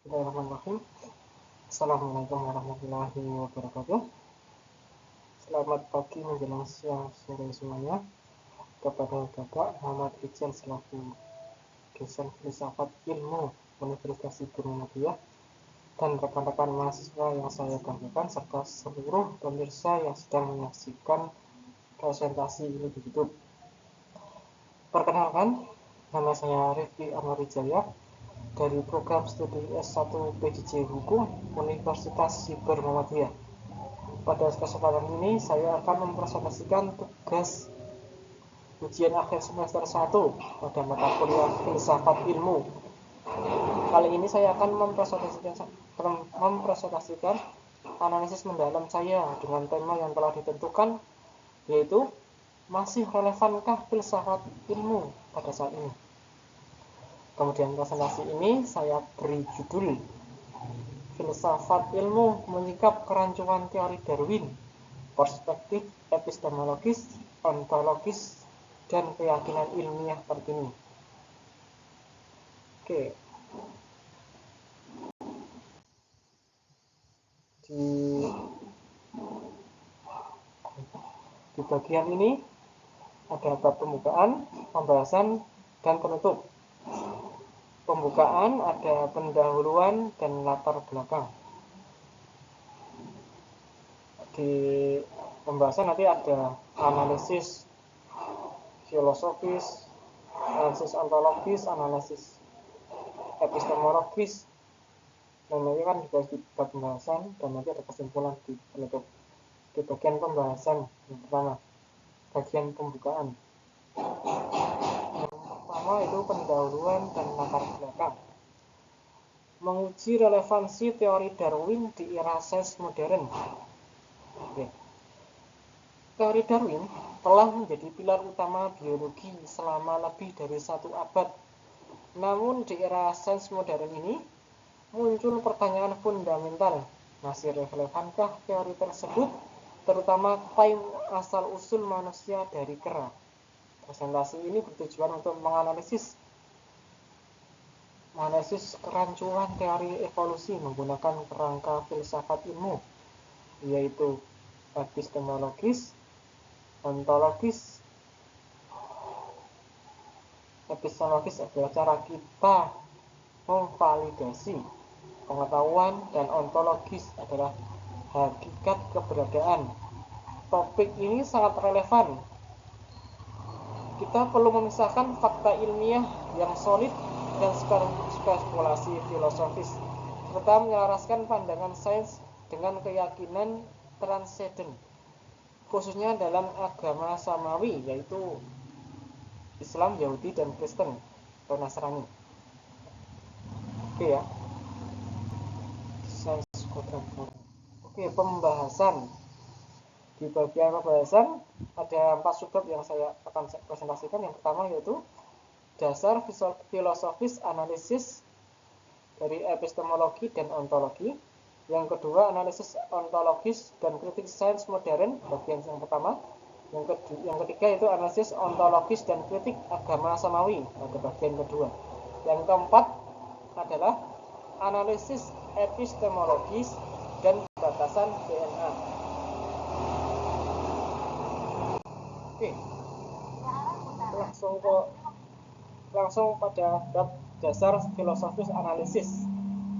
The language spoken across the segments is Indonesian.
Bismillahirrahmanirrahim. Assalamualaikum warahmatullahi wabarakatuh. Selamat pagi menjelang siang sore semuanya. Kepada Bapak Muhammad Ijal selaku dosen filsafat ilmu Universitas Muhammadiyah dan rekan-rekan mahasiswa yang saya banggakan serta seluruh pemirsa yang sedang menyaksikan presentasi ini di YouTube. Perkenalkan, nama saya Rifki Anwar Wijaya dari program studi S1 PJJ Hukum Universitas Muhammadiyah. Pada kesempatan ini saya akan mempresentasikan tugas ujian akhir semester 1 pada mata kuliah filsafat ilmu. Kali ini saya akan mempresentasikan analisis mendalam saya dengan tema yang telah ditentukan, yaitu masih relevankah filsafat ilmu pada saat ini. Kemudian presentasi ini saya beri judul Filsafat ilmu menyingkap kerancuan teori Darwin, perspektif epistemologis, ontologis, dan keyakinan ilmiah terkini. Oke. Di bagian ini ada bab pembukaan, pembahasan, dan penutup. Pembukaan ada pendahuluan dan latar belakang. Di pembahasan nanti ada analisis filosofis, analisis ontologis, analisis epistemologis, dan nanti kan dibahas di bab pembahasan dan nanti ada kesimpulan di penutup. Di bagian pembahasan yang pertama, bagian pembukaan. Pertama itu pendahuluan dan latar belakang. Menguji relevansi teori Darwin di era sains modern. Oke. Teori Darwin telah menjadi pilar utama biologi selama lebih dari 1 abad. Namun di era sains modern ini muncul pertanyaan fundamental. Masih relevankah teori tersebut, terutama klaim asal-usul manusia dari kera? Presentasi ini bertujuan untuk menganalisis kerancuan teori evolusi menggunakan kerangka filsafat ilmu, yaitu epistemologis, ontologis. Epistemologis adalah cara kita memvalidasi pengetahuan, dan ontologis adalah hakikat keberadaan. Topik ini sangat relevan. Kita perlu memisahkan fakta ilmiah yang solid dan spekulasi filosofis, serta menyelaraskan pandangan sains dengan keyakinan transenden, khususnya dalam agama samawi, yaitu Islam, Yahudi, dan Kristen atau Nasrani. Oke ya. Oke, pembahasan. Di bagian pembahasan ada 4 subbab yang saya akan presentasikan. Yang pertama yaitu dasar filosofis analisis dari epistemologi dan ontologi. Yang kedua, analisis ontologis dan kritik sains modern, bagian yang pertama. Yang ketiga itu analisis ontologis dan kritik agama samawi, pada bagian kedua. Yang keempat adalah analisis epistemologis dan batasan DNA. Oke, langsung pada bab dasar filosofis analisis,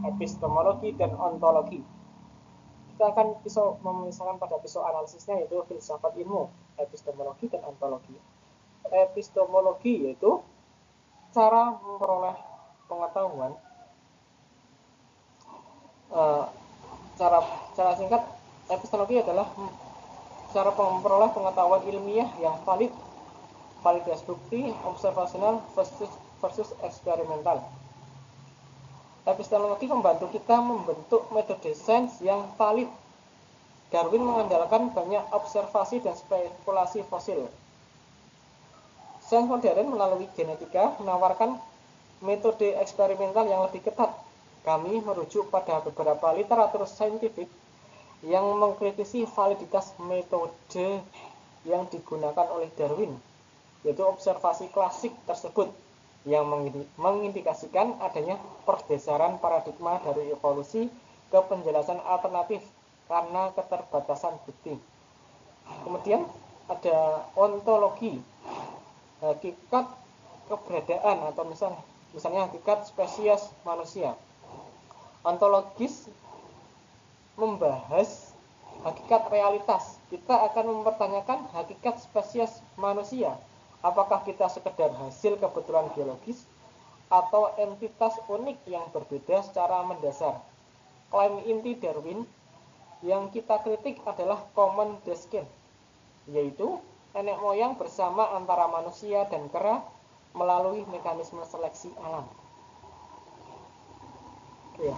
epistemologi, dan ontologi. Kita akan memisahkan pada pisau analisisnya, yaitu filsafat ilmu, epistemologi, dan ontologi. Epistemologi yaitu cara memperoleh pengetahuan. Cara singkat, epistemologi adalah cara memperoleh pengetahuan ilmiah yang valid, validasi bukti, observasional versus eksperimental. Epistemologi membantu kita membentuk metode sains yang valid. Darwin mengandalkan banyak observasi dan spekulasi fosil. Sains modern melalui genetika menawarkan metode eksperimental yang lebih ketat. Kami merujuk pada beberapa literatur saintifik yang mengkritisi validitas metode yang digunakan oleh Darwin, yaitu observasi klasik tersebut. yang mengindikasikan adanya pergeseran paradigma dari evolusi ke penjelasan alternatif karena keterbatasan bukti. Kemudian ada ontologi, hakikat keberadaan atau misalnya hakikat spesies manusia. Ontologis membahas hakikat realitas. Kita akan mempertanyakan hakikat spesies manusia. Apakah kita sekedar hasil kebetulan biologis atau entitas unik yang berbeda secara mendasar? Klaim inti Darwin yang kita kritik adalah common descent, yaitu nenek moyang bersama antara manusia dan kera melalui mekanisme seleksi alam. Oke.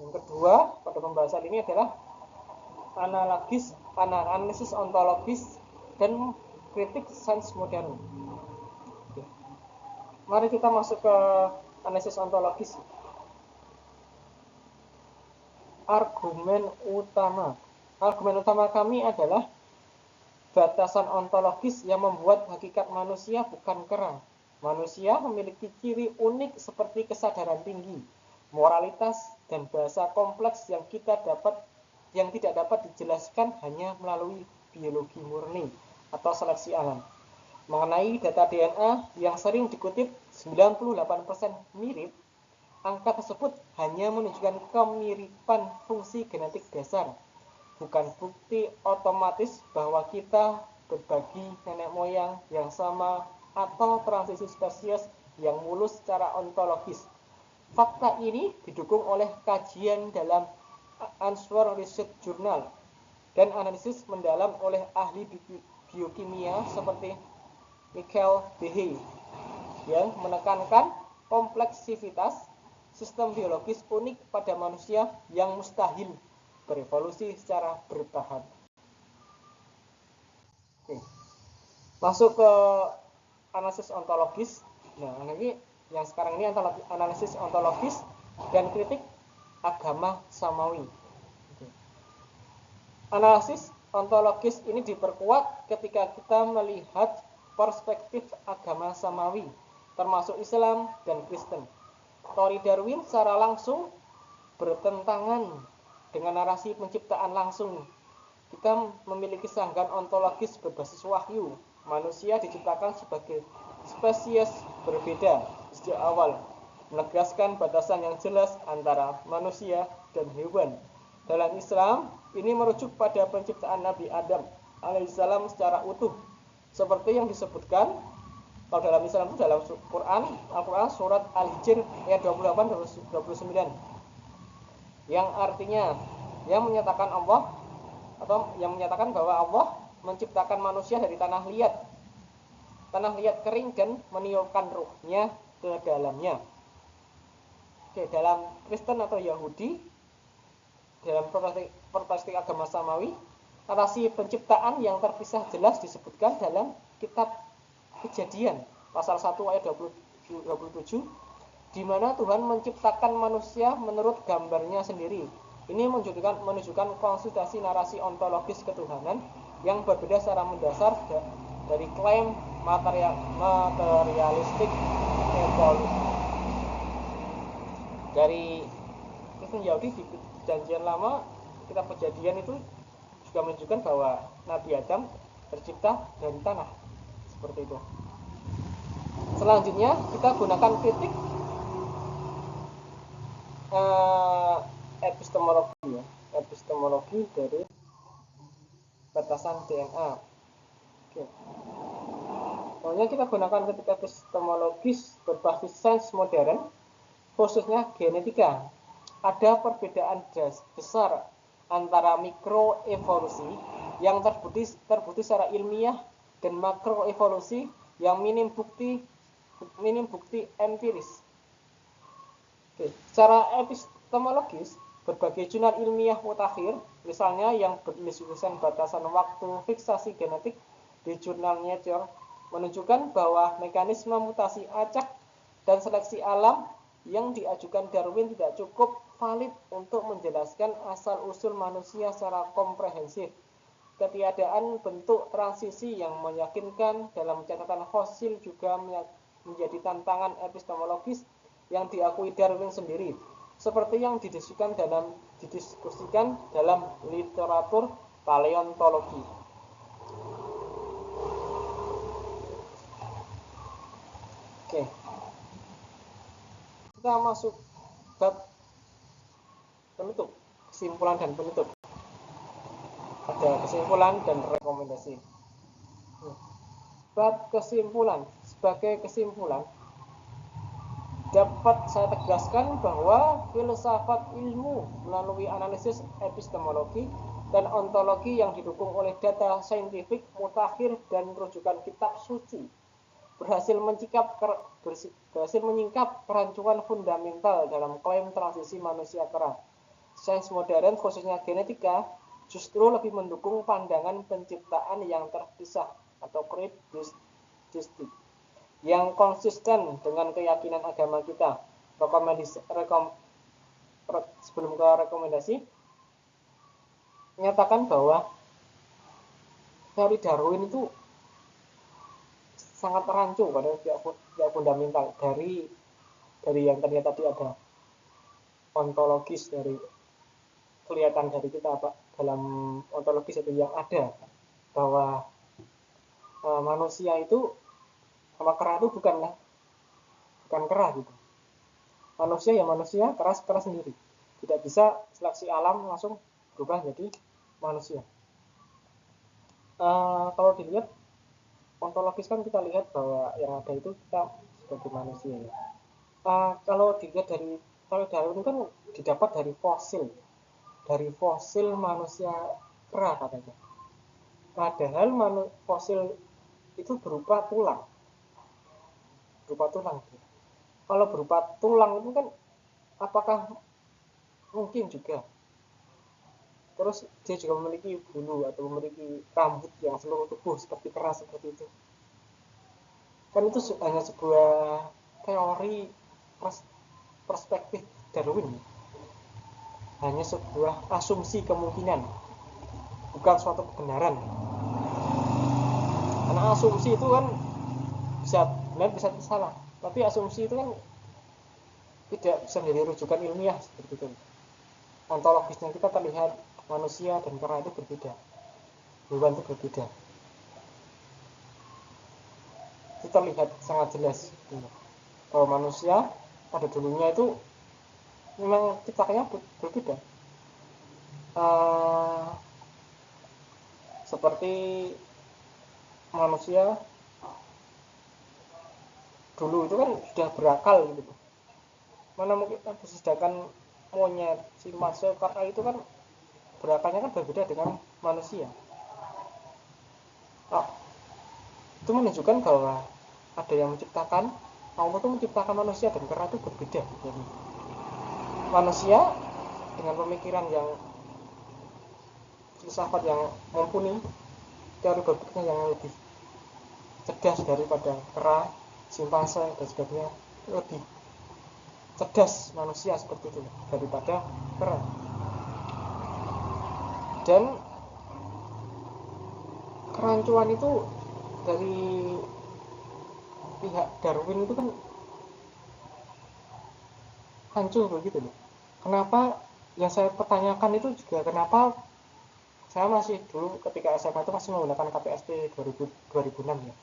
Yang kedua pada pembahasan ini adalah analisis ontologis dan kritik sains modern. Oke. Mari kita masuk ke analisis ontologis. Argumen utama kami adalah batasan ontologis yang membuat hakikat manusia bukan kera. Manusia memiliki ciri unik seperti kesadaran tinggi, moralitas, dan bahasa kompleks yang tidak dapat dijelaskan hanya melalui biologi murni atau seleksi alam. Mengenai data DNA yang sering dikutip 98% mirip, angka tersebut hanya menunjukkan kemiripan fungsi genetik dasar, bukan bukti otomatis bahwa kita berbagi nenek moyang yang sama atau transisi spesies yang mulus secara ontologis. Fakta ini didukung oleh kajian dalam Answer Research Journal dan analisis mendalam oleh ahli biokimia seperti Michael Behe yang menekankan kompleksivitas sistem biologis unik pada manusia yang mustahil berevolusi secara bertahap. Oke. Masuk ke analisis ontologis. Nah, ini yang sekarang ini analisis ontologis dan kritik agama samawi. Oke. Analisis ontologis ini diperkuat ketika kita melihat perspektif agama samawi, termasuk Islam dan Kristen. Teori Darwin secara langsung bertentangan dengan narasi penciptaan langsung. Kita memiliki sanggahan ontologis berbasis wahyu. Manusia diciptakan sebagai spesies berbeda sejak awal, menegaskan batasan yang jelas antara manusia dan hewan. Dalam Islam, ini merujuk pada penciptaan Nabi Adam alaihissalam secara utuh, seperti yang disebutkan kalau dalam Islam itu dalam Al-Quran surat Al-Hijr ayat 28-29 yang artinya yang menyatakan bahwa Allah menciptakan manusia dari tanah liat kering dan meniupkan ruhnya ke dalamnya. Oke, dalam Kristen atau Yahudi, dalam perspektif agama samawi, narasi penciptaan yang terpisah jelas disebutkan dalam kitab Kejadian pasal 1 ayat 27, di mana Tuhan menciptakan manusia menurut gambarnya sendiri. Ini menunjukkan konsultasi narasi ontologis ketuhanan yang berbeda secara mendasar dari klaim materialistik evolusi. Dari Kristen Yahudi di Perjanjian Lama, kitab Kejadian itu juga menunjukkan bahwa Nabi Adam tercipta dari tanah. Seperti itu. Selanjutnya kita gunakan kritik epistemologi dari batasan DNA. Oke. Pokoknya kita gunakan kritik epistemologis berbasis sains modern, khususnya genetika. Ada perbedaan besar antara mikroevolusi yang terbukti secara ilmiah dan makroevolusi yang minim bukti empiris. Oke. Secara epistemologis, berbagai jurnal ilmiah mutakhir, misalnya yang berdiskusikan batasan waktu fiksasi genetik di jurnal Nature, menunjukkan bahwa mekanisme mutasi acak dan seleksi alam yang diajukan Darwin tidak cukup valid untuk menjelaskan asal-usul manusia secara komprehensif. ketiadaan bentuk transisi yang meyakinkan dalam catatan fosil juga menjadi tantangan epistemologis yang diakui Darwin sendiri, seperti yang didiskusikan dalam literatur paleontologi. Oke, kita masuk bab penutup, kesimpulan dan penutup. Ada kesimpulan dan rekomendasi. Bab kesimpulan. Sebagai kesimpulan, dapat saya tegaskan bahwa filsafat ilmu melalui analisis epistemologi dan ontologi yang didukung oleh data saintifik mutakhir dan rujukan kitab suci berhasil menyingkap kerancuan fundamental dalam klaim transisi manusia kera. Sains modern, khususnya genetika, justru lebih mendukung pandangan penciptaan yang terpisah atau kreatistik yang konsisten dengan keyakinan agama kita. Sebelum ke rekomendasi, menyatakan bahwa teori Darwin itu sangat rancu pada pihak fundamental dari yang ternyata tadi ada ontologis, dari kelihatan dari kita Pak, dalam ontologis itu yang ada bahwa manusia itu sama kera itu bukan kera gitu. Manusia ya manusia, kera sendiri. Tidak bisa seleksi alam langsung berubah jadi manusia. Kalau dilihat ontologis kan kita lihat bahwa yang ada itu kita sebagai manusia ya. Kalau dilihat dari Darwin kan didapat dari fosil manusia kera katanya. Padahal fosil itu berupa tulang. Kalau berupa tulang itu kan apakah mungkin juga? Terus dia juga memiliki bulu atau memiliki rambut yang seluruh tubuh seperti kera seperti itu. Kan itu hanya sebuah teori perspektif Darwin. Hanya sebuah asumsi kemungkinan, bukan suatu kebenaran. Karena asumsi itu kan bisa benar bisa salah, tapi asumsi itu kan tidak bisa menjadi rujukan ilmiah seperti itu. Ontologisnya kita terlihat manusia dan kera itu berbeda, hewan itu berbeda. Itu terlihat sangat jelas bahwa manusia pada dulunya itu memang ciptaannya berbeda. Seperti manusia dulu itu kan sudah berakal gitu. Mana mungkin sedangkan monyet, chimpanzee, kera itu kan berakalnya kan berbeda dengan manusia. Itu menunjukkan bahwa ada yang menciptakan, Allah itu menciptakan manusia dan kera itu berbeda. Jadi manusia dengan pemikiran yang filsafat yang mumpuni, teori berpikirnya yang lebih cerdas daripada kera, simpanse dan sebagainya, lebih cerdas manusia seperti itu daripada kera. Dan kerancuan itu dari pihak Darwin itu kan hancur begitu loh. Kenapa yang saya pertanyakan itu juga kenapa saya masih dulu ketika SMA itu masih menggunakan KPST 2006 ya.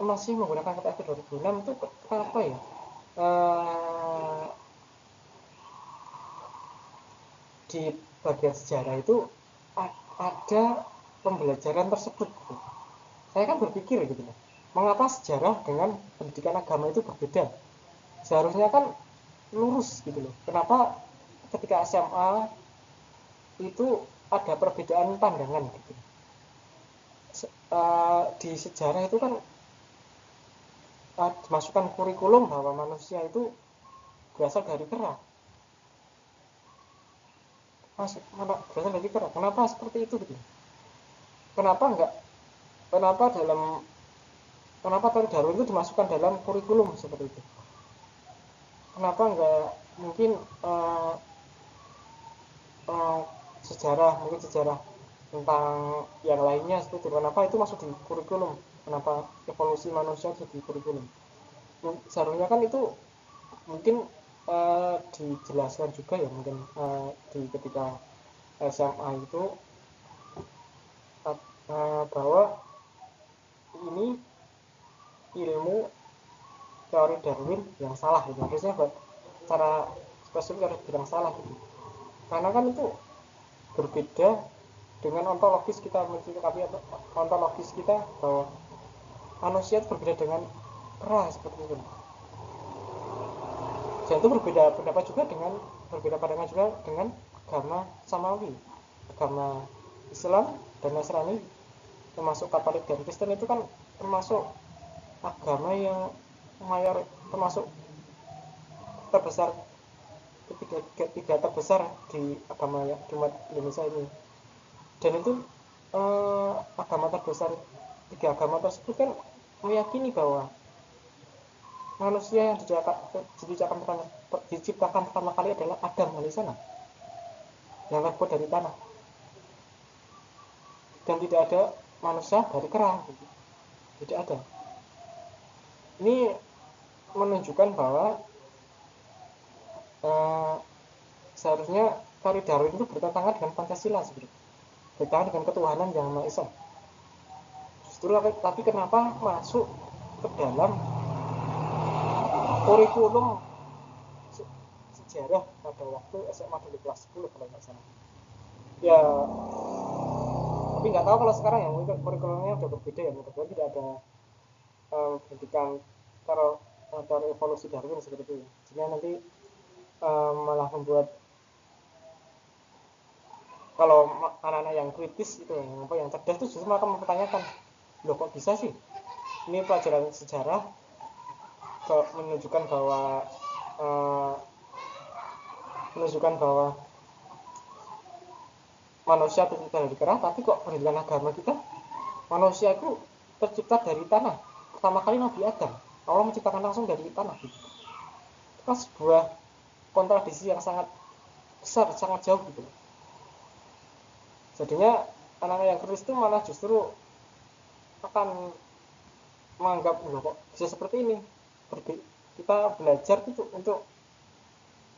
Masih menggunakan KPST 2006 itu kenapa ya? Di bagian sejarah itu ada pembelajaran tersebut. Saya kan berpikir gitu loh. Mengapa sejarah dengan pendidikan agama itu berbeda? Seharusnya kan lurus gitu loh. Kenapa ketika SMA itu ada perbedaan pandangan gitu. Di sejarah itu kan dimasukkan kurikulum bahwa manusia itu berasal dari kera. Berasal dari kera. Kenapa seperti itu gitu? Kenapa teori Darwin itu dimasukkan dalam kurikulum seperti itu? Kenapa enggak mungkin sejarah tentang yang lainnya seperti kenapa itu masuk di kurikulum, kenapa evolusi manusia itu di kurikulum. Seharusnya kan itu mungkin dijelaskan juga ya, mungkin di ketika SMA itu bahwa ini ilmu teori Darwin yang salah gitu. Harusnya cara spesifik harus bilang salah gitu. Karena kan itu berbeda dengan ontologis kita mencikapi ontologis kita bahwa manusia itu berbeda dengan kera seperti itu. Dan itu berbeda pendapat juga dengan berbeda pandangan juga dengan agama samawi, agama Islam dan Nasrani, termasuk Katolik dan Kristen itu kan termasuk agama yang mayor, termasuk terbesar, ketiga terbesar di agama di umat Indonesia ini. Dan itu agama terbesar, tiga agama tersebut kan meyakini bahwa manusia yang diciptakan pertama kali adalah Adam alaihissalam yang terbuat dari tanah, dan tidak ada manusia dari kera, tidak ada. Ini menunjukkan bahwa seharusnya teori Darwin itu bertentangan dengan Pancasila sebenarnya, bertentangan dengan ketuhanan yang Maha Esa. Justru tapi kenapa masuk ke dalam kurikulum sejarah pada waktu SMA dulu kelas 10 kalau nggak salah. Ya, tapi nggak tahu kalau sekarang ya, mungkin kurikulumnya udah berbeda ya, mudah-mudahan tidak ada pendidikan teori evolusi Darwin seperti itu ya. Jadi nanti malah membuat kalau anak-anak yang kritis itu yang cerdas itu justru akan mempertanyakan, loh kok bisa sih ini pelajaran sejarah menunjukkan bahwa manusia tercipta dari kera, tapi kok pendidikan agama kita manusia itu tercipta dari tanah. Pertama kali Nabi Adam, Allah menciptakan langsung dari tanah. Itu kan sebuah kontradiksi yang sangat besar, sangat jauh gitu. Jadinya anak-anak yang kritis itu malah justru akan menganggap, loh kok bisa seperti ini. Kita belajar itu untuk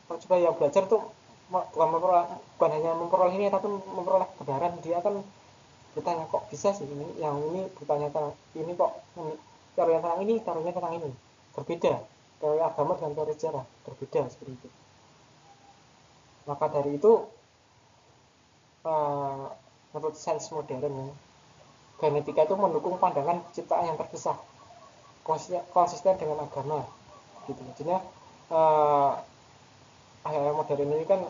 coba yang belajar tuh bukan hanya memperoleh ini, tapi memperoleh kebenaran. Dia akan bertanya, kok bisa sih ini, yang ini bertanya tentang ini, kok teori tentang ini, teorinya tentang ini berbeda, teori agama dengan teori sejarah berbeda seperti itu. Maka dari itu menurut sains modern ya, genetika itu mendukung pandangan penciptaan yang terpisah, konsisten dengan agama gitu. Jadinya akhir modern ini kan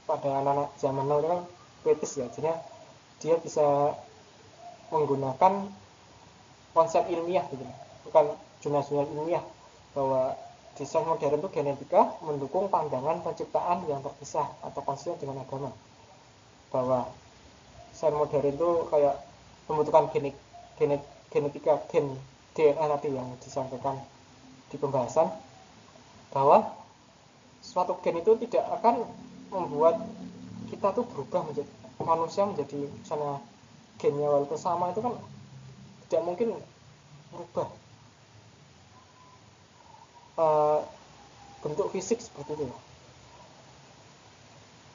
pada anak-anak zaman now kan kritis ya, jadinya dia bisa menggunakan konsep ilmiah gitu, bukan jurnal-jurnal ilmiah, bahwa di sains modern itu genetika mendukung pandangan penciptaan yang terpisah atau konsisten dengan agama, bahwa sains modern itu kayak membutuhkan genetika gen DNA tadi yang disampaikan di pembahasan, bahwa suatu gen itu tidak akan membuat kita tuh berubah menjadi manusia, menjadi misalnya gennya walaupun sama itu kan tidak mungkin merubah bentuk fisik seperti itu.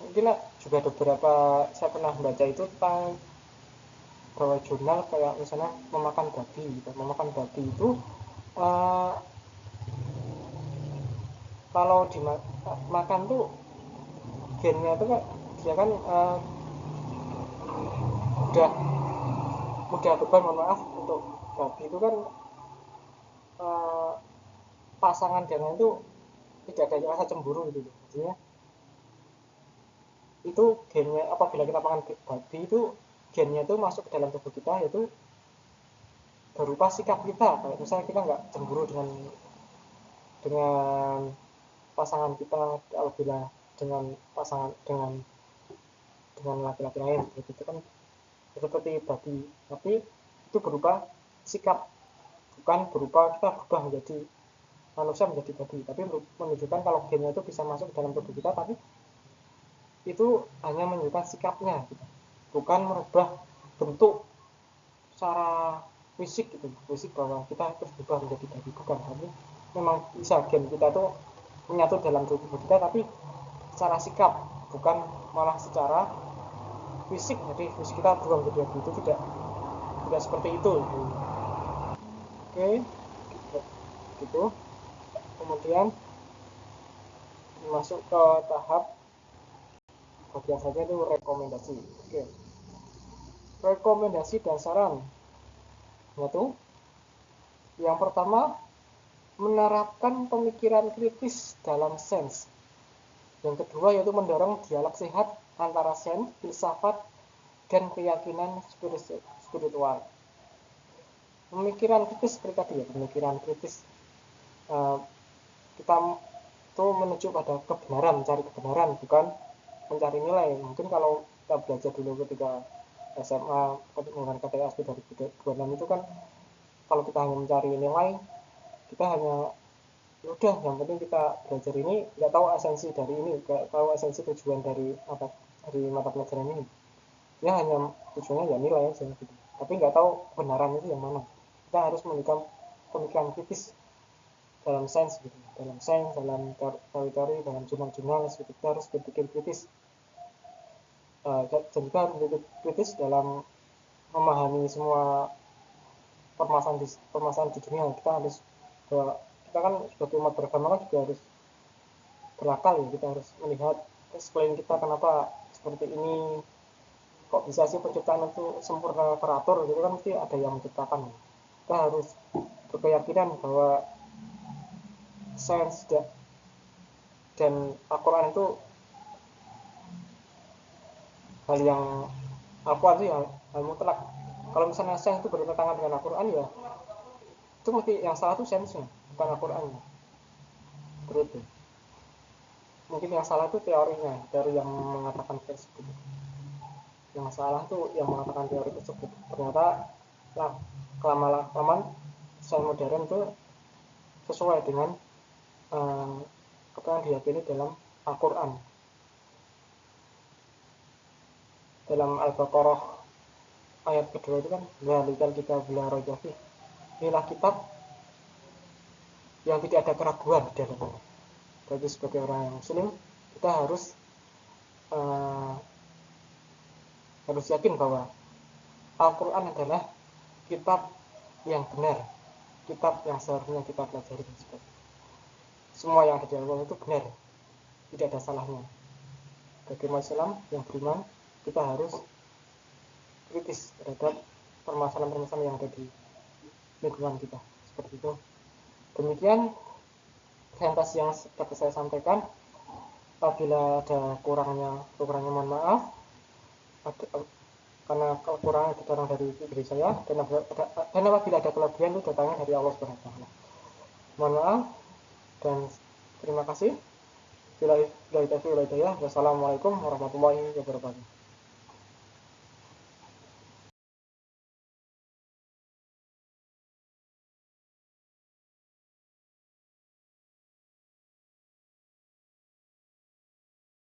Mungkin juga ada beberapa, saya pernah membaca itu tentang beberapa jurnal kayak misalnya memakan babi gitu. Memakan babi itu kalau dimakan tuh gennya itu kan dia kan mudah beban, mohon maaf, untuk babi itu kan pasangan dengan itu tidak ada rasa cemburu gitu. Artinya itu gennya, apabila kita makan babi itu gennya itu masuk ke dalam tubuh kita, yaitu berupa sikap kita. Kayak misalnya kita nggak cemburu dengan pasangan kita, apabila dengan pasangan dengan laki-laki lain gitu, itu kan seperti babi, tapi itu berupa sikap, bukan berupa kita berubah menjadi manusia menjadi babi, tapi menunjukkan kalau gennya itu bisa masuk ke dalam tubuh kita, tapi itu hanya menunjukkan sikapnya gitu. Bukan merubah bentuk secara fisik gitu, fisik bahwa kita terus berubah menjadi babi, bukan. Tapi memang bisa gen kita tuh menyatu dalam tubuh kita, tapi secara sikap, bukan malah secara fisik. Jadi fisik kita berubah menjadi babi itu tidak seperti itu. Oke, gitu. Kemudian masuk ke tahap bagian saja itu rekomendasi. Oke, rekomendasi dan saran yaitu yang pertama, menerapkan pemikiran kritis dalam sains. Yang kedua yaitu mendorong dialog sehat antara sains, filsafat, dan keyakinan spiritual. Pemikiran kritis seperti tadi ya, pemikiran kritis kita tuh menuju pada kebenaran, mencari kebenaran, bukan mencari nilai. Mungkin kalau kita belajar dulu ketika SMA menggunakan KTS dari 2026 itu kan, kalau kita hanya mencari nilai, kita hanya udah yang penting kita belajar ini, nggak tahu esensi dari ini, nggak tahu esensi tujuan dari mata pelajaran ini. Ya hanya tujuannya ya nilai aja gitu. Tapi nggak tahu kebenaran itu yang mana. Kita harus memiliki pemikiran kritis dalam sains gitu, dalam teori-teori, dalam jurnal-jurnal gitu. Kita harus berpikir kritis. Dan kita harus berpikir kritis dalam memahami semua permasalahan di dunia. Kita kan sebagai umat beragama kan juga harus berakal ya, kita harus melihat sekeliling kita kenapa seperti ini, kok bisa sih penciptaan itu sempurna teratur gitu kan, mesti ada yang menciptakan. Kita harus berkeyakinan bahwa sains dan Al-Quran itu hal yang Al-Quran itu hal mutlak. Kalau misalnya sains itu bertentangan dengan Al-Quran, ya itu mesti yang salah itu sainsnya, bukan Al-Quran. Begitu. Mungkin yang salah itu teorinya, teori yang mengatakan tersebut. Yang salah tuh yang mengatakan teori tersebut. Ternyata kelamaan sains modern itu sesuai dengan apa yang diyakini dalam Al-Quran. Dalam Al-Baqarah ayat kedua itu kan, zalikal kitabul la raiba fiih, inilah kitab yang tidak ada keraguan di dalamnya. Jadi sebagai orang yang muslim, kita harus yakin bahwa Al-Quran adalah kitab yang benar, kitab yang seharusnya kita pelajari. Semua yang ada di Al-Quran itu benar, tidak ada salahnya. Bagi Islam yang beriman, kita harus kritis terhadap permasalahan-permasalahan yang ada di lingkungan kita. Seperti itu. Demikian presentasi yang dapat saya sampaikan. Apabila ada kurangnya mohon maaf, karena kekurangan itu datang dari diri saya, dan apabila ada kelebihan itu datangnya dari Allah Subhanahu wa taala. Mohon maaf dan terima kasih. Wassalamualaikum warahmatullahi wabarakatuh.